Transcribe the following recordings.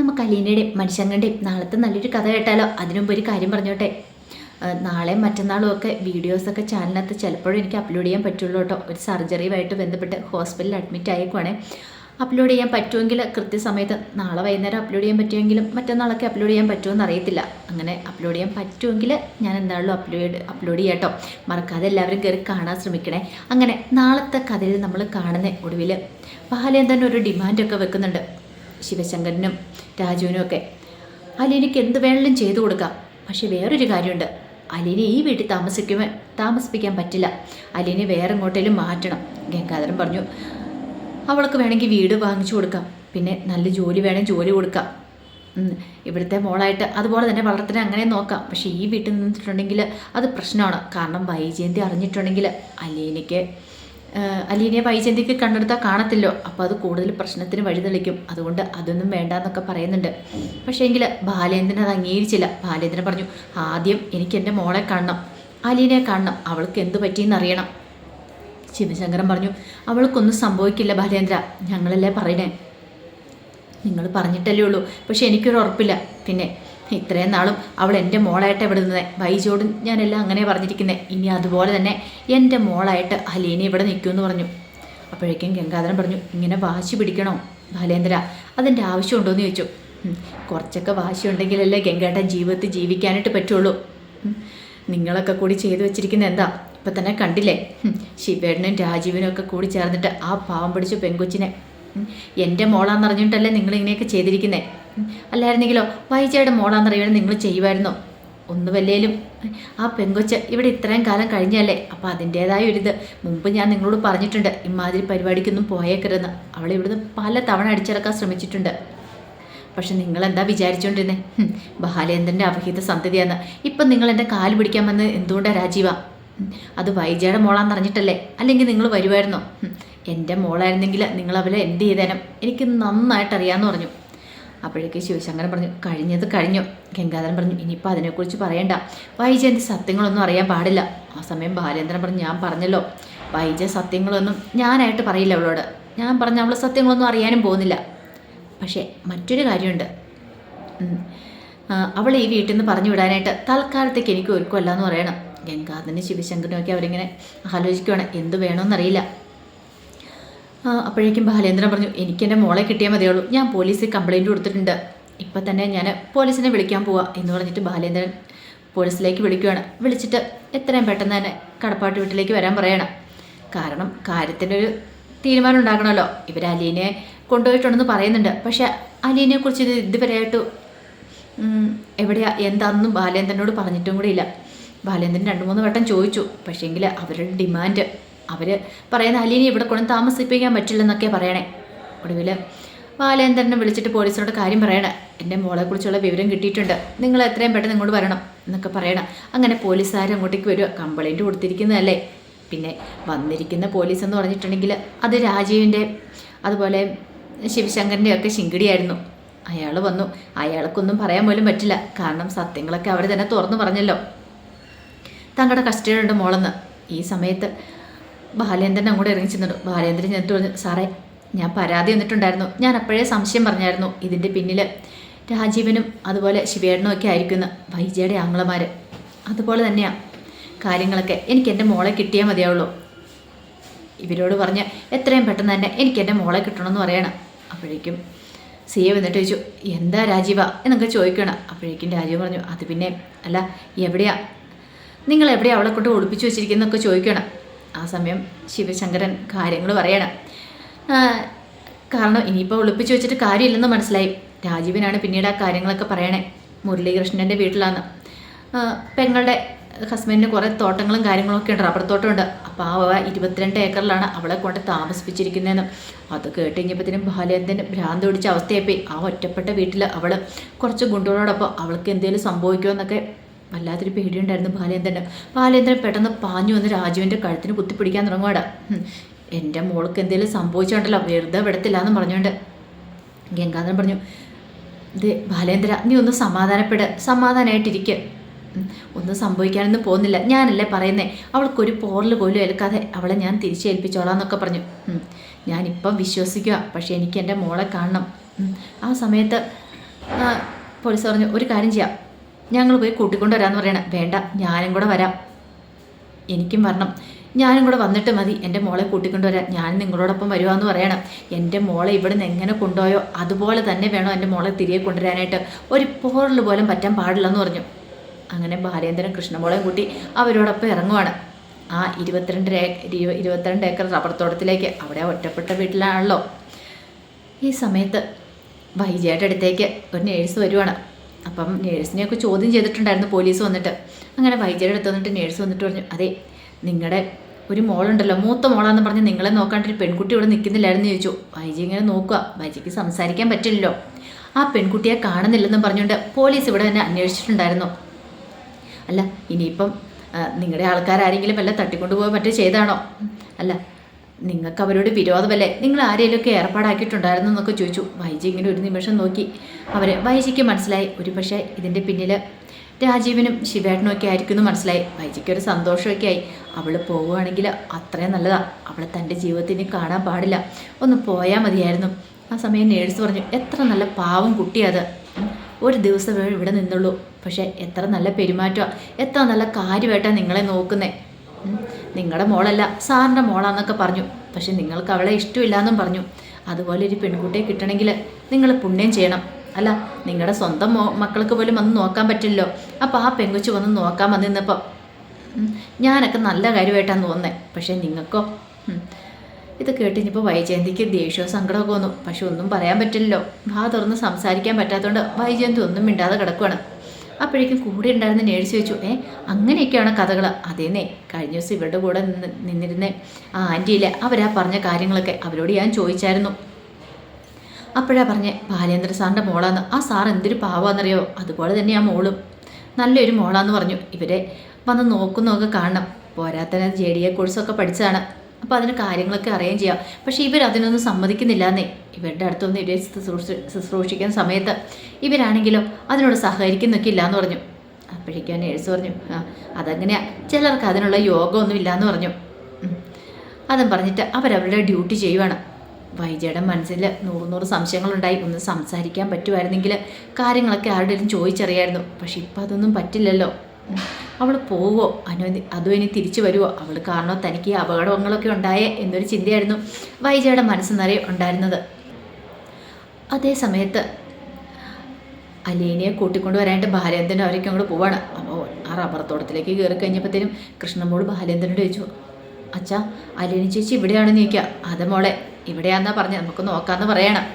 നമുക്ക് അലീനയുടെയും മനുഷ്യങ്ങളുടെയും നാളത്തെ നല്ലൊരു കഥ കേട്ടാലോ? അതിനുമുമ്പ് ഒരു കാര്യം പറഞ്ഞോട്ടെ. നാളെയും മറ്റന്നാളും ഒക്കെ വീഡിയോസൊക്കെ ചാനലിനകത്ത് ചിലപ്പോഴും എനിക്ക് അപ്ലോഡ് ചെയ്യാൻ പറ്റുള്ളൂ കേട്ടോ. ഒരു സർജറിയുമായിട്ട് ബന്ധപ്പെട്ട് ഹോസ്പിറ്റലിൽ അഡ്മിറ്റ് ആയേക്കുവാണേ. അപ്ലോഡ് ചെയ്യാൻ പറ്റുമെങ്കിൽ കൃത്യസമയത്ത് നാളെ വൈകുന്നേരം അപ്ലോഡ് ചെയ്യാൻ പറ്റുമെങ്കിലും മറ്റന്നാളൊക്കെ അപ്ലോഡ് ചെയ്യാൻ പറ്റുമെന്ന് അറിയത്തില്ല. അങ്ങനെ അപ്ലോഡ് ചെയ്യാൻ പറ്റുമെങ്കിൽ ഞാൻ എന്തായാലും അപ്ലോഡ് ചെയ്യാം കേട്ടോ. മറക്കാതെ എല്ലാവരും കയറി കാണാൻ ശ്രമിക്കണേ. അങ്ങനെ നാളത്തെ കഥയിൽ നമ്മൾ കാണുന്ന ഒടുവിൽ ബാലേന്ദ്രൻ ഒരു ഡിമാൻഡൊക്കെ വെക്കുന്നുണ്ട്. ശിവശങ്കരനും രാജുവിനും ഒക്കെ അലീനയ്ക്ക് എന്ത് വേണമെങ്കിലും ചെയ്തു കൊടുക്കാം. പക്ഷെ വേറൊരു കാര്യമുണ്ട്, അലീനെ ഈ വീട്ടിൽ താമസിപ്പിക്കാൻ പറ്റില്ല. അലീനെ വേറെ എങ്ങോട്ടേലും മാറ്റണം. ഗംഗാധരൻ പറഞ്ഞു, അവൾക്ക് വേണമെങ്കിൽ വീട് വാങ്ങിച്ചു കൊടുക്കാം, പിന്നെ നല്ല ജോലി വേണമെങ്കിൽ ജോലി കൊടുക്കാം, ഇവിടുത്തെ മോളായിട്ട് അതുപോലെ തന്നെ വളർത്താൻ അങ്ങനെ നോക്കാം. പക്ഷേ ഈ വീട്ടിൽ നിന്നിട്ടുണ്ടെങ്കിൽ അത് പ്രശ്നമാണ്. കാരണം വൈജയന്തി അറിഞ്ഞിട്ടുണ്ടെങ്കിൽ അലീനയെ വൈജയന്തിക്ക് കണ്ടെടുത്താൽ കാണത്തില്ലോ. അപ്പോൾ അത് കൂടുതൽ പ്രശ്നത്തിന് വഴിതെളിക്കും. അതുകൊണ്ട് അതൊന്നും വേണ്ടെന്നൊക്കെ പറയുന്നുണ്ട്. പക്ഷേ എങ്കിൽ ബാലേന്ദ്രൻ അത് അംഗീകരിച്ചില്ല. ബാലേന്ദ്രൻ പറഞ്ഞു, ആദ്യം എനിക്ക് എൻ്റെ മോളെ കാണണം, അലീനയെ കാണണം, അവൾക്ക് എന്ത് പറ്റിയെന്ന് അറിയണം. ശിവശങ്കരൻ പറഞ്ഞു, അവൾക്കൊന്നും സംഭവിക്കില്ല ബാലേന്ദ്ര, ഞങ്ങളല്ലേ പറയണേ, നിങ്ങൾ പറഞ്ഞിട്ടല്ലേ ഉള്ളൂ. പക്ഷെ എനിക്കൊരു ഉറപ്പില്ല. പിന്നെ ഇത്രയും നാളും അവൾ എൻ്റെ മോളായിട്ട് ഇവിടെ നിന്നേ, വൈജോടും ഞാനെല്ലാം അങ്ങനെ പറഞ്ഞിരിക്കുന്നത്. ഇനി അതുപോലെ തന്നെ എൻ്റെ മോളായിട്ട് അലീന ഇവിടെ നിൽക്കുമെന്ന് പറഞ്ഞു. അപ്പോഴേക്കും ഗംഗാധരൻ പറഞ്ഞു, ഇങ്ങനെ വാശി പിടിക്കണോ ബാലേന്ദ്ര? അതിൻ്റെ ആവശ്യമുണ്ടോയെന്ന് ചോദിച്ചു. കുറച്ചൊക്കെ വാശി ഉണ്ടെങ്കിലല്ലേ ഗംഗേട്ടൻ ജീവിതത്തിൽ ജീവിക്കാനായിട്ട് പറ്റുള്ളൂ. നിങ്ങളൊക്കെ കൂടി ചെയ്തു വെച്ചിരിക്കുന്ന എന്താ ഇപ്പം തന്നെ കണ്ടില്ലേ? ശിവേട്ടനും രാജീവിനും ഒക്കെ കൂടി ചേർന്നിട്ട് ആ പാവം പിടിച്ച പെങ്കൊച്ചിനെ എൻ്റെ മോളാന്നറിഞ്ഞിട്ടല്ലേ നിങ്ങളിങ്ങനെയൊക്കെ ചെയ്തിരിക്കുന്നേ. അല്ലായിരുന്നെങ്കിലോ വൈജയുടെ മോളാന്നറിയാൻ നിങ്ങൾ ചെയ്യുമായിരുന്നോ? ഒന്ന് വല്ലേലും ആ പെങ്കൊച്ച് ഇവിടെ ഇത്രയും കാലം കഴിഞ്ഞല്ലേ. അപ്പോൾ അതിൻ്റേതായ ഒരിത് മുമ്പ് ഞാൻ നിങ്ങളോട് പറഞ്ഞിട്ടുണ്ട്, ഇമാതിരി പരിപാടിക്കൊന്നും പോയേക്കരുതെന്ന്. അവളെ ഇവിടുന്ന് പല തവണ അടിച്ചിറക്കാൻ ശ്രമിച്ചിട്ടുണ്ട്. പക്ഷെ നിങ്ങളെന്താ വിചാരിച്ചുകൊണ്ടിരുന്നേ? ബാലേന്ദ്രൻ്റെ അപഹിത സന്തതിയാന്ന്. ഇപ്പം നിങ്ങൾ എൻ്റെ കാല് പിടിക്കാൻ വന്നത് എന്തുകൊണ്ടാണ് രാജീവ? അത് വൈജയുടെ മോളാന്നറിഞ്ഞിട്ടല്ലേ? അല്ലെങ്കിൽ നിങ്ങൾ വരുമായിരുന്നോ? എൻ്റെ മോളായിരുന്നെങ്കിൽ നിങ്ങൾ അവളെ എന്ത് ചെയ്തേനും എനിക്ക് നന്നായിട്ട് അറിയാമെന്ന് പറഞ്ഞു. അപ്പോഴേക്ക് ശിവശങ്കരൻ പറഞ്ഞു, കഴിഞ്ഞത് കഴിഞ്ഞു. ഗംഗാധരൻ പറഞ്ഞു, ഇനിയിപ്പോൾ അതിനെക്കുറിച്ച് പറയണ്ട, വൈജയന്തി സത്യങ്ങളൊന്നും അറിയാൻ പാടില്ല. ആ സമയം ബാലേന്ദ്രൻ പറഞ്ഞു, ഞാൻ പറഞ്ഞല്ലോ വൈജ സത്യങ്ങളൊന്നും ഞാനായിട്ട് പറയില്ല അവളോട്. ഞാൻ പറഞ്ഞ അവൾ സത്യങ്ങളൊന്നും അറിയാനും പോകുന്നില്ല. പക്ഷേ മറ്റൊരു കാര്യമുണ്ട്, അവൾ ഈ വീട്ടിൽ നിന്ന് പറഞ്ഞു വിടാനായിട്ട് തൽക്കാലത്തേക്ക് എനിക്ക് ഒരുക്കമല്ല എന്ന് പറയണം. ഗംഗാധരനും ശിവശങ്കരനും ഒക്കെ അവരിങ്ങനെ ആലോചിക്കുവാണ് എന്ത് വേണമെന്നറിയില്ല. അപ്പോഴേക്കും ബാലേന്ദ്രൻ പറഞ്ഞു, എനിക്ക് എൻ്റെ മോളെ കിട്ടിയാൽ മതിയുള്ളൂ, ഞാൻ പോലീസിൽ കംപ്ലയിൻറ്റ് കൊടുത്തിട്ടുണ്ട്, ഇപ്പം തന്നെ ഞാൻ പോലീസിനെ വിളിക്കാൻ പോവാ എന്ന് പറഞ്ഞിട്ട് ബാലേന്ദ്രൻ പോലീസിലേക്ക് വിളിക്കുകയാണ്. വിളിച്ചിട്ട് എത്രയും പെട്ടെന്ന് തന്നെ കടപ്പാട്ട് വീട്ടിലേക്ക് വരാൻ പറയണം. കാരണം കാര്യത്തിനൊരു തീരുമാനം ഉണ്ടാക്കണമല്ലോ. ഇവർ അലീനെ കൊണ്ടുപോയിട്ടുണ്ടെന്ന് പറയുന്നുണ്ട്. പക്ഷേ അലീനെക്കുറിച്ച് ഇതുവരെയായിട്ട് എവിടെയാ എന്താണെന്നും ബാലേന്ദ്രനോട് പറഞ്ഞിട്ടും കൂടി ഇല്ല. ബാലേന്ദ്രൻ 2-3 വട്ടം ചോദിച്ചു. പക്ഷേങ്കിൽ അവരുടെ ഡിമാൻഡ്, അവർ പറയുന്ന അലീനെ ഇവിടെ കൊണ്ട് താമസിപ്പിക്കാൻ പറ്റില്ലെന്നൊക്കെ പറയണേ. ഒടുവിൽ ബാലേന്ദ്രനെ വിളിച്ചിട്ട് പോലീസിനോട് കാര്യം പറയണം, എൻ്റെ മോളെക്കുറിച്ചുള്ള വിവരം കിട്ടിയിട്ടുണ്ട്, നിങ്ങൾ എത്രയും പെട്ടെന്ന് ഇങ്ങോട്ട് വരണം എന്നൊക്കെ പറയണം. അങ്ങനെ പോലീസുകാർ അങ്ങോട്ടേക്ക് വരിക. കംപ്ലയിൻറ്റ് കൊടുത്തിരിക്കുന്നതല്ലേ. പിന്നെ വന്നിരിക്കുന്ന പോലീസ് എന്ന് പറഞ്ഞിട്ടുണ്ടെങ്കിൽ അത് രാജീവിൻ്റെ അതുപോലെ ശിവശങ്കരൻ്റെ ഒക്കെ ശിങ്കിടിയായിരുന്നു. അയാൾ വന്നു. അയാൾക്കൊന്നും പറയാൻ പോലും പറ്റില്ല. കാരണം സത്യങ്ങളൊക്കെ അവർ തന്നെ തുറന്നു പറഞ്ഞല്ലോ, തങ്ങളുടെ കസ്റ്റഡിയിലുണ്ട് മോളെന്ന്. ഈ സമയത്ത് ബാലേന്ദ്രൻ അങ്ങോട്ട് ഇറങ്ങി ചെന്നിട്ടു. ബാലേന്ദ്രൻ ചെന്നിട്ട് പറഞ്ഞു, സാറേ ഞാൻ പരാതി വന്നിട്ടുണ്ടായിരുന്നു, ഞാൻ അപ്പോഴേ സംശയം പറഞ്ഞായിരുന്നു ഇതിൻ്റെ പിന്നിൽ രാജീവനും അതുപോലെ ശിവേട്ടനും ഒക്കെ ആയിരിക്കുന്നു, വൈജയുടെ ആങ്ങളമാർ. അതുപോലെ തന്നെയാണ് കാര്യങ്ങളൊക്കെ. എനിക്ക് എൻ്റെ മോളെ കിട്ടിയാൽ മതിയാവുള്ളൂ. ഇവരോട് പറഞ്ഞ് എത്രയും പെട്ടെന്ന് തന്നെ എനിക്ക് എൻ്റെ മോളെ കിട്ടണമെന്ന് പറയണം. അപ്പോഴേക്കും സിയെ വന്നിട്ട് ചോദിച്ചു, എന്താ രാജീവ എന്നൊക്കെ ചോദിക്കണം. അപ്പോഴേക്കും രാജീവ് പറഞ്ഞു, അത് പിന്നെ അല്ല, നിങ്ങൾ എവിടെയാണ് അവളെ കൊണ്ട് ഒളിപ്പിച്ചു വെച്ചിരിക്കുന്നതൊക്കെ ചോദിക്കണം. ആ സമയം ശിവശങ്കരൻ കാര്യങ്ങൾ പറയണം. കാരണം ഇനിയിപ്പോൾ ഒളിപ്പിച്ചു വെച്ചിട്ട് കാര്യമില്ലെന്ന് മനസ്സിലായി. രാജീവിനാണ് പിന്നീട് ആ കാര്യങ്ങളൊക്കെ പറയണേ. മുരളീകൃഷ്ണൻ്റെ വീട്ടിലാണ് പെങ്ങളുടെ ഹസ്ബൻഡിന് കുറേ തോട്ടങ്ങളും കാര്യങ്ങളൊക്കെ ഉണ്ട്, റബ്ബർ തോട്ടമുണ്ട്. അപ്പോൾ ആ 22 ഏക്കറിലാണ് അവളെ കൊണ്ട് താമസിപ്പിച്ചിരിക്കുന്നതെന്ന്. അത് കേട്ട് കഴിഞ്ഞപ്പോഴത്തേനും ബാലേന്ദ്രൻ ഭ്രാന്ത് പിടിച്ച അവസ്ഥയായിപ്പോയി. ആ ഒറ്റപ്പെട്ട വീട്ടിൽ അവൾ കുറച്ച് ഗുണ്ടകളോടൊപ്പം അവൾക്ക് എന്തെങ്കിലും സംഭവിക്കുമോ എന്നൊക്കെ വല്ലാത്തൊരു പേടിയുണ്ടായിരുന്നു ബാലേന്ദ്രന്. ബാലേന്ദ്രൻ പെട്ടെന്ന് പാഞ്ഞു വന്ന് രാജുവിൻ്റെ കഴുത്തിന് കുത്തിപ്പിടിക്കാൻ തുടങ്ങുവാടാ. എൻ്റെ മോൾക്ക് എന്തെങ്കിലും സംഭവിച്ചോണ്ടല്ലോ, വെറുതെ വിടത്തില്ല എന്ന് പറഞ്ഞുകൊണ്ട് ഗംഗാധരൻ പറഞ്ഞു, ഇത് ബാലേന്ദ്ര നീ ഒന്ന് സമാധാനമായിട്ടിരിക്കുക, ഒന്നും സംഭവിക്കാനൊന്നും പോകുന്നില്ല, ഞാനല്ലേ പറയുന്നേ, അവൾക്കൊരു പോറൽ പോലും ഏൽക്കാതെ അവളെ ഞാൻ തിരിച്ചേൽപ്പിച്ചോളാം എന്നൊക്കെ പറഞ്ഞു. ഞാനിപ്പം വിശ്വസിക്കുക, പക്ഷേ എനിക്ക് എൻ്റെ മോളെ കാണണം. ആ സമയത്ത് പോലീസ് പറഞ്ഞു ഒരു കാര്യം ചെയ്യാം, ഞങ്ങൾ പോയി കൂട്ടിക്കൊണ്ടുവരാമെന്ന് പറയണം. വേണ്ട, ഞാനും കൂടെ വരാം, എനിക്കും വരണം, ഞാനും കൂടെ വന്നിട്ട് മതി എൻ്റെ മോളെ കൂട്ടിക്കൊണ്ടുവരാൻ, ഞാൻ നിങ്ങളോടൊപ്പം വരുവാന്ന് പറയണം. എൻ്റെ മോളെ ഇവിടെ നിന്ന് എങ്ങനെ കൊണ്ടുപോയോ അതുപോലെ തന്നെ വേണം എൻ്റെ മോളെ തിരികെ കൊണ്ടുവരാനായിട്ട്, ഒരു പോറൽ പോലും പറ്റാൻ പാടില്ലെന്ന് പറഞ്ഞു. അങ്ങനെ ബാലേന്ദ്രൻ കൃഷ്ണമോളെയും കൂട്ടി അവരോടൊപ്പം ഇറങ്ങുവാണ്. ആ 22 ഏക്കർ റബ്ബർ തോട്ടത്തിലേക്ക്. അവിടെ ഒറ്റപ്പെട്ട വീട്ടിലാണല്ലോ. ഈ സമയത്ത് വൈജയുടെ അടുത്തേക്ക് ഒരു നേഴ്സ് വരുവാണ്. അപ്പം നേഴ്സിനെയൊക്കെ ചോദ്യം ചെയ്തിട്ടുണ്ടായിരുന്നു പോലീസ് വന്നിട്ട്. അങ്ങനെ വൈജയുടെ അടുത്ത് വന്നിട്ട് നേഴ്സ് വന്നിട്ട് പറഞ്ഞു, അതെ നിങ്ങളുടെ ഒരു മോളുണ്ടല്ലോ, മൂത്ത മോളാന്ന് പറഞ്ഞ് നിങ്ങളെ നോക്കാണ്ടൊരു പെൺകുട്ടി ഇവിടെ നിൽക്കുന്നില്ലായിരുന്നു ചോദിച്ചു. വൈജി ഇങ്ങനെ നോക്കുക, വൈജിക്ക് സംസാരിക്കാൻ പറ്റില്ലല്ലോ. ആ പെൺകുട്ടിയെ കാണുന്നില്ലെന്നും പറഞ്ഞുകൊണ്ട് പോലീസ് ഇവിടെ തന്നെ അന്വേഷിച്ചിട്ടുണ്ടായിരുന്നു. അല്ല ഇനിയിപ്പം നിങ്ങളുടെ ആൾക്കാരാരെങ്കിലും വല്ല തട്ടിക്കൊണ്ടുപോകാൻ മറ്റോ ചെയ്താണോ? അല്ല നിങ്ങൾക്ക് അവരോട് വിരോധമല്ലേ, നിങ്ങൾ ആരെങ്കിലുമൊക്കെ ഏർപ്പാടാക്കിയിട്ടുണ്ടായിരുന്നു എന്നൊക്കെ ചോദിച്ചു. വൈജി ഇങ്ങനെ ഒരു നിമിഷം നോക്കി. വൈജിക്ക് മനസ്സിലായി ഒരു പക്ഷേ ഇതിൻ്റെ പിന്നിൽ രാജീവനും ശിവേട്ടനും ഒക്കെ ആയിരിക്കും എന്ന് മനസ്സിലായി. വൈജിക്ക് ഒരു സന്തോഷമൊക്കെ ആയി. അവൾ പോവുകയാണെങ്കിൽ അത്രയും നല്ലതാണ്, അവളെ തൻ്റെ ജീവിതത്തിന് കാണാൻ പാടില്ല, ഒന്ന് പോയാൽ മതിയായിരുന്നു. ആ സമയം നേഴ്സ് പറഞ്ഞു, എത്ര നല്ല പാവം കുട്ടിയത്, ഒരു ദിവസം ഇവിടെ നിന്നുള്ളൂ, പക്ഷേ എത്ര നല്ല പെരുമാറ്റമാണ്, എത്ര നല്ല കാര്യമായിട്ടാണ് നിങ്ങളെ നോക്കുന്നേ. നിങ്ങളുടെ മോളല്ല സാറിൻ്റെ മോളാന്നൊക്കെ പറഞ്ഞു, പക്ഷെ നിങ്ങൾക്ക് അവളെ ഇഷ്ടമില്ലാന്നും പറഞ്ഞു. അതുപോലെ ഒരു പെൺകുട്ടിയെ കിട്ടണമെങ്കിൽ നിങ്ങൾ പുണ്യം ചെയ്യണം. അല്ല നിങ്ങളുടെ സ്വന്തം മക്കൾക്ക് പോലും വന്ന് നോക്കാൻ പറ്റില്ലല്ലോ. അപ്പോൾ ആ പെങ്കൊച്ച് വന്ന് നോക്കാൻ വന്നിരുന്നപ്പോൾ ഞാനൊക്കെ നല്ല കാര്യമായിട്ടാണ് തോന്നുന്നത്, പക്ഷേ നിങ്ങൾക്കോ? ഇത് കേട്ടിഞ്ഞപ്പോൾ വൈജയന്തിക്ക് ദേഷ്യവും സങ്കടമൊക്കെ വന്നു. പക്ഷെ ഒന്നും പറയാൻ പറ്റില്ലല്ലോ, വാ തുറന്ന് സംസാരിക്കാൻ പറ്റാത്തതുകൊണ്ട് വൈജയന്തി ഒന്നും മിണ്ടാതെ കിടക്കുവാണ്. അപ്പോഴേക്കും കൂടെ ഉണ്ടായിരുന്ന നേഴ്സ് ചോദിച്ചു, അങ്ങനെയൊക്കെയാണ് കഥകൾ? അതേന്നേ, കഴിഞ്ഞ ദിവസം ഇവരുടെ കൂടെ നിന്നിരുന്നേ ആ ആൻറ്റിയില്ലേ, അവരാ പറഞ്ഞ കാര്യങ്ങളൊക്കെ അവരോട് ഞാൻ ചോദിച്ചായിരുന്നു. അപ്പോഴാ പറഞ്ഞേ ബാലേന്ദ്ര സാറിൻ്റെ മോളാന്ന്. ആ സാർ എന്തൊരു പാവാന്നറിയോ, അതുപോലെ തന്നെ ആ മോളും നല്ലൊരു മോളാന്ന് പറഞ്ഞു. ഇവരെ വന്ന് നോക്കുന്നതൊക്കെ കാണണം. പോരാത്തന്നെ JDA കോഴ്സൊക്കെ പഠിച്ചതാണ്, അപ്പോൾ അതിന് കാര്യങ്ങളൊക്കെ അറിയുകയും ചെയ്യാം. പക്ഷേ ഇവരതിനൊന്നും സമ്മതിക്കുന്നില്ലാന്നേ. ഇവരുടെ അടുത്തൊന്നും ഇവരെ ശുശ്രൂഷിക്കുന്ന സമയത്ത് ഇവരാണെങ്കിലോ അതിനോട് സഹകരിക്കുന്നൊക്കെ ഇല്ലയെന്ന് പറഞ്ഞു. അപ്പോഴേക്കും നേഴ്സ് പറഞ്ഞു, അതങ്ങനെയാ, ചിലർക്ക് അതിനുള്ള യോഗമൊന്നും ഇല്ലയെന്ന് പറഞ്ഞു. അതും പറഞ്ഞിട്ട് അവരവരുടെ ഡ്യൂട്ടി ചെയ്യുവാണ്. വൈജയുടെ മനസ്സിൽ 100 സംശയങ്ങളുണ്ടായി. ഒന്ന് സംസാരിക്കാൻ പറ്റുമായിരുന്നെങ്കിൽ കാര്യങ്ങളൊക്കെ ആരുടെയും ചോദിച്ചറിയായിരുന്നു. പക്ഷെ ഇപ്പം അതൊന്നും പറ്റില്ലല്ലോ. അവൾ പോവോ അതോ ഇനി തിരിച്ചു വരുമോ, അവൾ കാരണോ തനിക്ക് ഈ അപകടങ്ങളൊക്കെ ഉണ്ടായേ എന്നൊരു ചിന്തയായിരുന്നു വൈജയുടെ മനസ്സ് നിറയെ ഉണ്ടായിരുന്നത്. അതേ സമയത്ത് അലീനയെ കൂട്ടിക്കൊണ്ട് വരാനായിട്ട് ബാലേന്ദ്രൻ അവരൊക്കെ അങ്ങോട്ട് പോവാണ്. അപ്പോൾ ആ റബ്ബർ തോട്ടത്തിലേക്ക് കയറി കഴിഞ്ഞപ്പോഴത്തേനും കൃഷ്ണമോൾ ബാലേന്ദ്രനോട് ചോദിച്ചു, അച്ഛാ അലീന ചേച്ചി ഇവിടെയാണെന്ന് ചോദിക്കുക. അത് മോളെ ഇവിടെയാണെന്നാ പറഞ്ഞ് നമുക്ക് നോക്കാമെന്ന് പറയണം.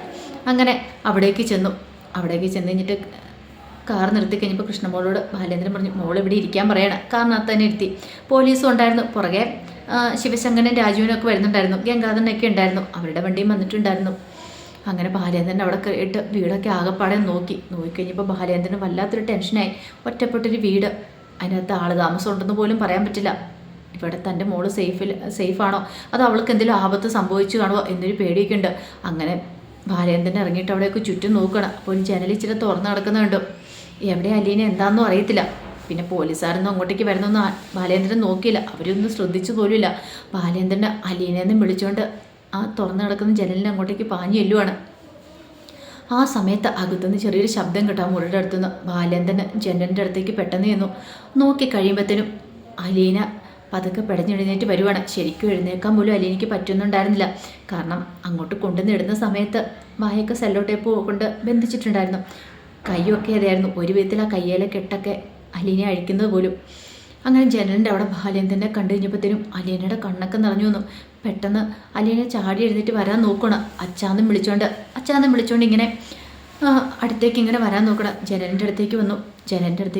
അങ്ങനെ അവിടേക്ക് ചെന്നു. അവിടേക്ക് ചെന്ന് കഴിഞ്ഞിട്ട് കാർ നിർത്തി കഴിഞ്ഞപ്പോൾ കൃഷ്ണമോളോട് ബാലേന്ദ്രൻ പറഞ്ഞു, മോൾ ഇവിടെ ഇരിക്കാൻ പറയണം. കാറിനകത്ത് തന്നെ ഇരുത്തി. പോലീസും ഉണ്ടായിരുന്നു, പുറകെ ശിവശങ്കരനും രാജുവിനും ഒക്കെ വരുന്നുണ്ടായിരുന്നു, ഗംഗാധരനൊക്കെ ഉണ്ടായിരുന്നു, അവരുടെ വണ്ടിയും വന്നിട്ടുണ്ടായിരുന്നു. അങ്ങനെ ബാലേന്ദ്രൻ അവിടെ കയറിയിട്ട് വീടൊക്കെ ആകെപ്പാടെ നോക്കിക്കഴിഞ്ഞപ്പോൾ ബാലേന്ദ്രന് വല്ലാത്തൊരു ടെൻഷനായി. ഒറ്റപ്പെട്ടൊരു വീട്, അതിനകത്ത് ആൾ താമസം ഉണ്ടെന്ന് പോലും പറയാൻ പറ്റില്ല. ഇവിടെ തൻ്റെ മോള് സേഫാണോ അതോ അവൾക്ക് എന്തെങ്കിലും ആപത്ത് സംഭവിച്ചു കാണുമോ എന്നൊരു പേടിയൊക്കെ ഉണ്ട്. അങ്ങനെ ബാലേന്ദ്രൻ ഇറങ്ങിയിട്ട് അവിടെയൊക്കെ ചുറ്റും നോക്കണം. അപ്പോൾ ഒരു ജനൽ ഇച്ചിരി തുറന്ന് കിടക്കുന്നുണ്ട്. എവിടെ അലീന എന്താണെന്നും അറിയത്തില്ല. പിന്നെ പോലീസുകാരൊന്നും അങ്ങോട്ടേക്ക് വരുന്നൊന്നും ബാലേന്ദ്രൻ നോക്കിയില്ല, അവരൊന്നും ശ്രദ്ധിച്ചു പോലുമില്ല. ബാലേന്ദ്രൻ അലീനയെന്നും വിളിച്ചുകൊണ്ട് ആ തുറന്ന് കിടക്കുന്ന ജനലിന് അങ്ങോട്ടേക്ക് പാഞ്ഞു ചെല്ലുവാണ്. ആ സമയത്ത് അകത്തുനിന്ന് ചെറിയൊരു ശബ്ദം കേട്ടോ മുറിയുടെ അടുത്തുനിന്ന്. ബാലേന്ദ്രൻ ജനലിൻ്റെ അടുത്തേക്ക് പെട്ടെന്ന് ചെന്നു. നോക്കി കഴിയുമ്പോഴത്തേനും അലീന പതുക്കെ പെടഞ്ഞെഴുന്നേറ്റ് വരുവാണ്. ശരിക്കും എഴുന്നേക്കാൻ പോലും അലീനയ്ക്ക് പറ്റുന്നുണ്ടായിരുന്നില്ല. കാരണം അങ്ങോട്ട് കൊണ്ടുവന്നിടുന്ന സമയത്ത് വായൊക്കെ സെല്ലോ ടേപ്പ് കൊണ്ട് ബന്ധിച്ചിട്ടുണ്ടായിരുന്നു. കൈയൊക്കെ ഇതായിരുന്നു. ഒരു വിധത്തിൽ ആ കയ്യിലെ കെട്ടൊക്കെ അലീന അഴിക്കുന്നത് പോലും. അങ്ങനെ ജനലിൻ്റെ അവിടെ ബാലേന്ദ്രനെ കണ്ടു കഴിഞ്ഞപ്പോഴത്തേനും അലീനയുടെ കണ്ണൊക്കെ നിറഞ്ഞു വന്നു. പെട്ടെന്ന് അലീന ചാടി എഴുന്നേറ്റ് വരാൻ നോക്കണം. അച്ഛാന്നും വിളിച്ചോണ്ട് ഇങ്ങനെ അടുത്തേക്ക് ഇങ്ങനെ വരാൻ നോക്കണം. ജനലിൻ്റെ അടുത്തേക്ക്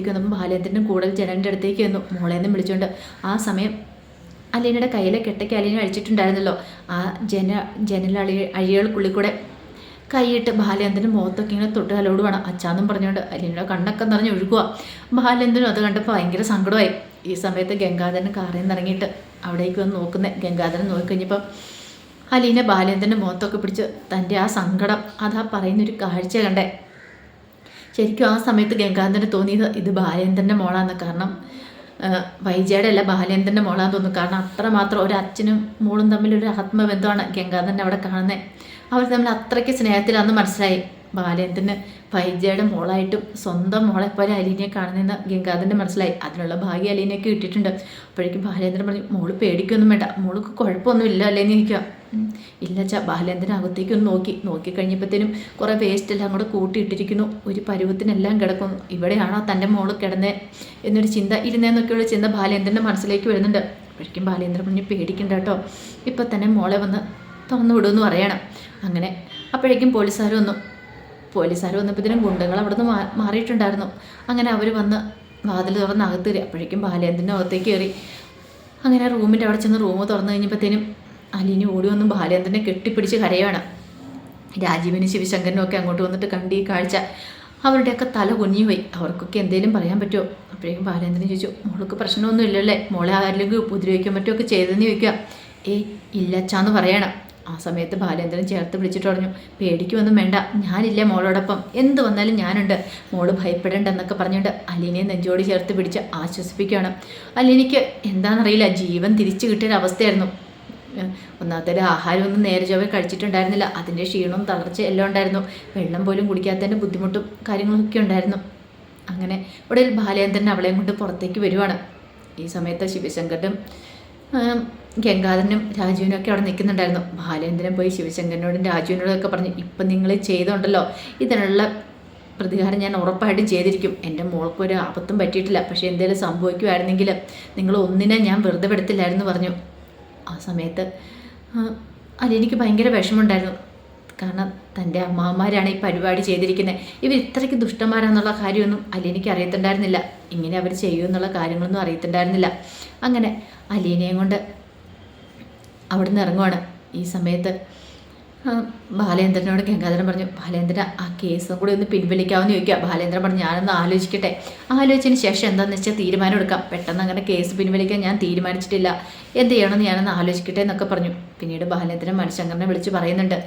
വന്നപ്പോൾ ബാലേന്ദ്രനും കൂടുതൽ ജനലിൻ്റെ അടുത്തേക്ക് വന്നു, മോളേന്നും വിളിച്ചോണ്ട്. ആ സമയം അലീനയുടെ കയ്യിലെ കെട്ടൊക്കെ അലീന അഴിച്ചിട്ടുണ്ടായിരുന്നല്ലോ. ആ ജനൽ അഴികൾക്കുള്ളിൽ കൂടെ കൈയിട്ട് ബാലേന്ദ്രനും മുഖത്തൊക്കെ ഇങ്ങനെ തൊട്ട് കലോടുവാണ്. അച്ഛാന്നും പറഞ്ഞുകൊണ്ട് അലീനയുടെ കണ്ണൊക്കെ നിറഞ്ഞ് ഒഴുകുക. ബാലേന്ദ്രനും അത് കണ്ടപ്പോൾ ഭയങ്കര സങ്കടമായി. ഈ സമയത്ത് ഗംഗാധരൻ കാറിൽ നിന്ന് ഇറങ്ങിയിട്ട് അവിടേക്ക് വന്ന് നോക്കുന്നത്. ഗംഗാധരൻ നോക്കിക്കഴിഞ്ഞപ്പോൾ അലീന ബാലേന്ദ്രൻ്റെ മുഖത്തൊക്കെ പിടിച്ച് തൻ്റെ ആ സങ്കടം അതാ പറയുന്നൊരു കാഴ്ച കണ്ടേ. ശരിക്കും ആ സമയത്ത് ഗംഗാധരന് തോന്നിയത് ഇത് ബാലേന്ദ്രൻ്റെ മോളാന്ന്. കാരണം വൈജയുടെ അല്ല ബാലേന്ദ്രൻ്റെ മോളാന്ന് തോന്നുന്നു. കാരണം അത്രമാത്രം ഒരു അച്ഛനും മോളും തമ്മിലൊരു ആത്മബന്ധമാണ് ഗംഗാധരൻ അവിടെ കാണുന്നത്. അവർ തമ്മിൽ അത്രയ്ക്ക് സ്നേഹത്തിലാണെന്ന് മനസ്സിലായി. ബാലേന്ദ്രന് ഫൈജയുടെ മോളായിട്ടും സ്വന്തം മോളെ പോലെ അലീനയെ കാണുന്നതെന്ന് ഗംഗാധരൻ്റെ മനസ്സിലായി. അതിനുള്ള ഭാഗ്യം അലീനയ്ക്ക് കിട്ടിയിട്ടുണ്ട്. അപ്പോഴേക്കും ബാലേന്ദ്രൻ പറഞ്ഞു, മോള് പേടിക്കൊന്നും വേണ്ട, മോൾക്ക് കുഴപ്പമൊന്നും ഇല്ല അല്ലേ എന്ന് ചോദിക്കുക. ഇല്ലച്ചാ. ബാലേന്ദ്രൻ അകത്തേക്കൊന്ന് നോക്കിക്കഴിഞ്ഞപ്പോഴത്തേനും കുറേ വേസ്റ്റെല്ലാം കൂടെ കൂട്ടിയിട്ടിരിക്കുന്നു. ഒരു പരുവത്തിനെല്ലാം കിടക്കുന്നു. ഇവിടെയാണോ തൻ്റെ മോള് കിടന്നേ എന്നൊരു ചിന്ത, ഇരുന്നേന്നൊക്കെയുള്ള ചിന്ത ബാലേന്ദ്രൻ്റെ മനസ്സിലേക്ക് വരുന്നുണ്ട്. അപ്പോഴേക്കും ബാലേന്ദ്രൻ പറഞ്ഞു, പേടിക്കണ്ട കേട്ടോ, ഇപ്പം തന്നെ മോളെ വന്ന് തുറന്നു വിടുമെന്ന് പറയണം. അങ്ങനെ അപ്പോഴേക്കും പോലീസുകാർ വന്നപ്പോഴത്തേനും ഗുണ്ടകൾ അവിടെ നിന്ന് മാറിയിട്ടുണ്ടായിരുന്നു. അങ്ങനെ അവർ വന്ന് വാതിൽ തുറന്ന് അകത്ത് കയറി. അപ്പോഴേക്കും ബാലേന്ദ്രൻ്റെ അകത്തേക്ക് കയറി. അങ്ങനെ റൂമിൻ്റെ അവിടെ ചെന്ന് റൂം തുറന്നു കഴിഞ്ഞപ്പോഴത്തേനും അലീന ഓടി വന്ന് ബാലേന്ദ്രനെ കെട്ടിപ്പിടിച്ച് കരയാണ്. രാജീവിനും ശിവശങ്കരനും ഒക്കെ അങ്ങോട്ട് വന്നിട്ട് കണ്ട് ഈ കാഴ്ച അവരുടെയൊക്കെ തല കുഞ്ഞുപോയി. അവർക്കൊക്കെ എന്തെങ്കിലും പറയാൻ പറ്റുമോ? അപ്പോഴേക്കും ബാലേന്ദ്രൻ ചോദിച്ചു, മോൾക്ക് പ്രശ്നമൊന്നും ഇല്ലല്ലേ, മോളെ ആരെങ്കിലും ഉപദ്രവിക്കാൻ പറ്റുമൊക്കെ ചെയ്തെന്ന് ചോദിക്കുക. ഇല്ലച്ചാന്ന് പറയണം. ആ സമയത്ത് ബാലേന്ദ്രൻ ചേർത്ത് വിളിച്ചിട്ട് പറഞ്ഞു, പേടിക്കുമൊന്നും വേണ്ട, ഞാനില്ലേ മോളോടൊപ്പം, എന്ത് വന്നാലും ഞാനുണ്ട്, മോള് ഭയപ്പെടേണ്ടെന്നൊക്കെ പറഞ്ഞുകൊണ്ട് അലീനയെ നെഞ്ചോട് ചേർത്ത് പിടിച്ച് ആശ്വസിപ്പിക്കുകയാണ്. അലീനയ്ക്ക് എന്താണെന്നറിയില്ല, ജീവൻ തിരിച്ചു കിട്ടിയൊരവസ്ഥയായിരുന്നു. ഒന്നാമത്തെ ആഹാരമൊന്നും നേരെ ചൊവ്വേ കഴിച്ചിട്ടുണ്ടായിരുന്നില്ല. അതിൻ്റെ ക്ഷീണവും തളർച്ച എല്ലാം ഉണ്ടായിരുന്നു. വെള്ളം പോലും കുടിക്കാത്തതിൻ്റെ ബുദ്ധിമുട്ടും കാര്യങ്ങളൊക്കെ ഉണ്ടായിരുന്നു. അങ്ങനെ ഇവിടെ ബാലേന്ദ്രൻ അവളെയും കൊണ്ട് പുറത്തേക്ക് വരുവാണ്. ഈ സമയത്ത് ശിവശങ്കരനും ഗംഗാധരനും രാജുവിനും ഒക്കെ അവിടെ നിൽക്കുന്നുണ്ടായിരുന്നു. ബാലേന്ദ്രൻ പോയി ശിവശങ്കരനോടും രാജുവിനോടും ഒക്കെ പറഞ്ഞു, ഇപ്പം നിങ്ങൾ ചെയ്തുണ്ടല്ലോ, ഇതിനുള്ള പ്രതികാരം ഞാൻ ഉറപ്പായിട്ടും ചെയ്തിരിക്കും. എൻ്റെ മോൾക്കൊരു ആപത്തും പറ്റിയിട്ടില്ല. പക്ഷേ എന്തെങ്കിലും സംഭവിക്കുമായിരുന്നെങ്കിൽ നിങ്ങൾ ഒന്നിനെ ഞാൻ വെറുതെ വിടത്തില്ലായിരുന്നു പറഞ്ഞു. ആ സമയത്ത് അലീനയ്ക്ക് ഭയങ്കര വിഷമമുണ്ടായിരുന്നു. കാരണം തൻ്റെ അമ്മാവന്മാരാണ് ഈ പരിപാടി ചെയ്തിരിക്കുന്നത്. ഇവർ ഇത്രയ്ക്ക് ദുഷ്ടന്മാരാന്നുള്ള കാര്യമൊന്നും അലീനയ്ക്ക് അറിയത്തുണ്ടായിരുന്നില്ല. ഇങ്ങനെ അവർ ചെയ്യുമെന്നുള്ള കാര്യങ്ങളൊന്നും അറിയത്തുണ്ടായിരുന്നില്ല. അങ്ങനെ അലീനയും കൊണ്ട് അവിടുന്ന് ഇറങ്ങുവാണ്. ഈ സമയത്ത് ബാലേന്ദ്രനോട് ഗംഗാധരൻ പറഞ്ഞു, ബാലേന്ദ്രൻ ആ കേസും കൂടി ഒന്ന് പിൻവലിക്കാമെന്ന് ചോദിക്കുക. ബാലേന്ദ്രൻ പറഞ്ഞു, ഞാനൊന്ന് ആലോചിക്കട്ടെ, ആലോചിച്ചതിന് ശേഷം എന്താണെന്ന് വെച്ചാൽ തീരുമാനം എടുക്കാം. പെട്ടെന്ന് അങ്ങനെ കേസ് പിൻവലിക്കാൻ ഞാൻ തീരുമാനിച്ചിട്ടില്ല, എന്ത് ചെയ്യണമെന്ന് ഞാനൊന്ന് ആലോചിക്കട്ടെ എന്നൊക്കെ പറഞ്ഞു. പിന്നീട് ബാലേന്ദ്രൻ മനുശങ്കറിനെ വിളിച്ച് പറയുന്നുണ്ട്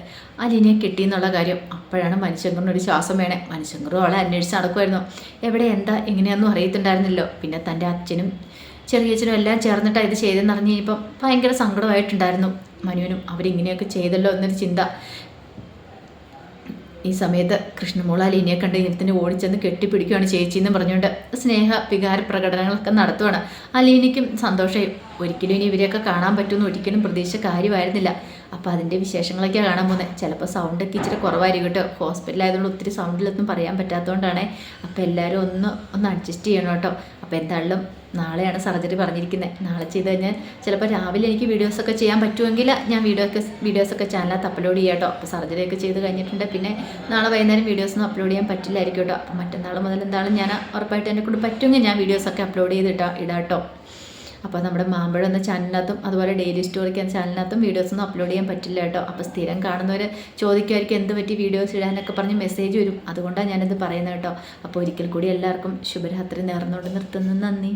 അലീനയെ കിട്ടിയെന്നുള്ള കാര്യം. അപ്പോഴാണ് മനുശങ്കറിനൊരു ശ്വാസം വേണേ. മനുശങ്കറും അവളെ അന്വേഷിച്ച് നടക്കുമായിരുന്നു. എവിടെ എന്താ എങ്ങനെയാണെന്നും അറിയത്തുണ്ടായിരുന്നല്ലോ. പിന്നെ തൻ്റെ അച്ഛനും ചെറിയച്ഛനും എല്ലാം ചേർന്നിട്ടാണ് ഇത് ചെയ്തെന്ന് അറിഞ്ഞ് കഴിഞ്ഞപ്പം ഭയങ്കര സങ്കടമായിട്ടുണ്ടായിരുന്നു മനുവിനും. അവരിങ്ങനെയൊക്കെ ചെയ്തല്ലോ എന്നൊരു ചിന്ത. ഈ സമയത്ത് കൃഷ്ണമോൾ അലീനയെ കണ്ട് ഇങ്ങനെ ഓടിച്ചെന്ന് കെട്ടിപ്പിടിക്കുകയാണ് ചേച്ചിയെന്ന് പറഞ്ഞുകൊണ്ട് സ്നേഹ വികാര പ്രകടനങ്ങളൊക്കെ നടത്തുവാണ്. അലീനയ്ക്കും സന്തോഷമായി. ഒരിക്കലും ഇനി ഇവരെയൊക്കെ കാണാൻ പറ്റുമെന്ന് ഒരിക്കലും പ്രതീക്ഷിച്ച കാര്യമായിരുന്നില്ല. അപ്പോൾ അതിൻ്റെ വിശേഷങ്ങളൊക്കെയാണ് കാണാൻ പോകുന്നത്. ചിലപ്പോൾ സൗണ്ടൊക്കെ ഇച്ചിരി കുറവായിരിക്കും കേട്ടോ. ഹോസ്പിറ്റലായതുകൊണ്ട് ഒത്തിരി സൗണ്ടിലൊന്നും പറയാൻ പറ്റാത്തതുകൊണ്ടാണ്. അപ്പോൾ എല്ലാവരും ഒന്ന് അഡ്ജസ്റ്റ് ചെയ്യണം കേട്ടോ. അപ്പോൾ എന്തായാലും നാളെയാണ് സർജറി പറഞ്ഞിരിക്കുന്നത്. നാളെ ചെയ്ത് കഴിഞ്ഞാൽ ചിലപ്പോൾ രാവിലെ എനിക്ക് വീഡിയോസൊക്കെ ചെയ്യാൻ പറ്റുമെങ്കിൽ ഞാൻ വീഡിയോസൊക്കെ ചാനലിനകത്ത് അപ്ലോഡ് ചെയ്യാം കേട്ടോ. അപ്പോൾ സർജറിയൊക്കെ ചെയ്ത് കഴിഞ്ഞിട്ടുണ്ട്. പിന്നെ നാളെ വൈകുന്നേരം വീഡിയോസൊന്നും അപ്ലോഡ് ചെയ്യാൻ പറ്റില്ലായിരിക്കും കേട്ടോ. അപ്പോൾ മറ്റന്നാൾ മുതൽ എന്തായാലും ഞാൻ ഉറപ്പായിട്ട് എന്നെ കൊണ്ട് പറ്റുമെങ്കിൽ ഞാൻ വീഡിയോസൊക്കെ അപ്ലോഡ് ചെയ്തിടാം കേട്ടോ. അപ്പോൾ നമ്മുടെ മാമ്പഴം എന്ന ചാനലിനകത്തും അതുപോലെ ഡെയിലി സ്റ്റോറിക്ക് എന്ന ചാനലിനകത്തും വീഡിയോസൊന്നും അപ്ലോഡ് ചെയ്യാൻ പറ്റില്ല കേട്ടോ. അപ്പോൾ സ്ഥിരം കാണുന്നവർ ചോദിക്കുമായിരിക്കും എന്ത് പറ്റി വീഡിയോസ് ഇടാനൊക്കെ പറഞ്ഞ് മെസ്സേജ് വരും. അതുകൊണ്ടാണ് ഞാനിത് പറയുന്നത് കേട്ടോ. അപ്പോൾ ഒരിക്കൽ കൂടി എല്ലാവർക്കും ശുഭരാത്രി നേർന്നുകൊണ്ട് നിർത്തുന്നു. നന്ദി.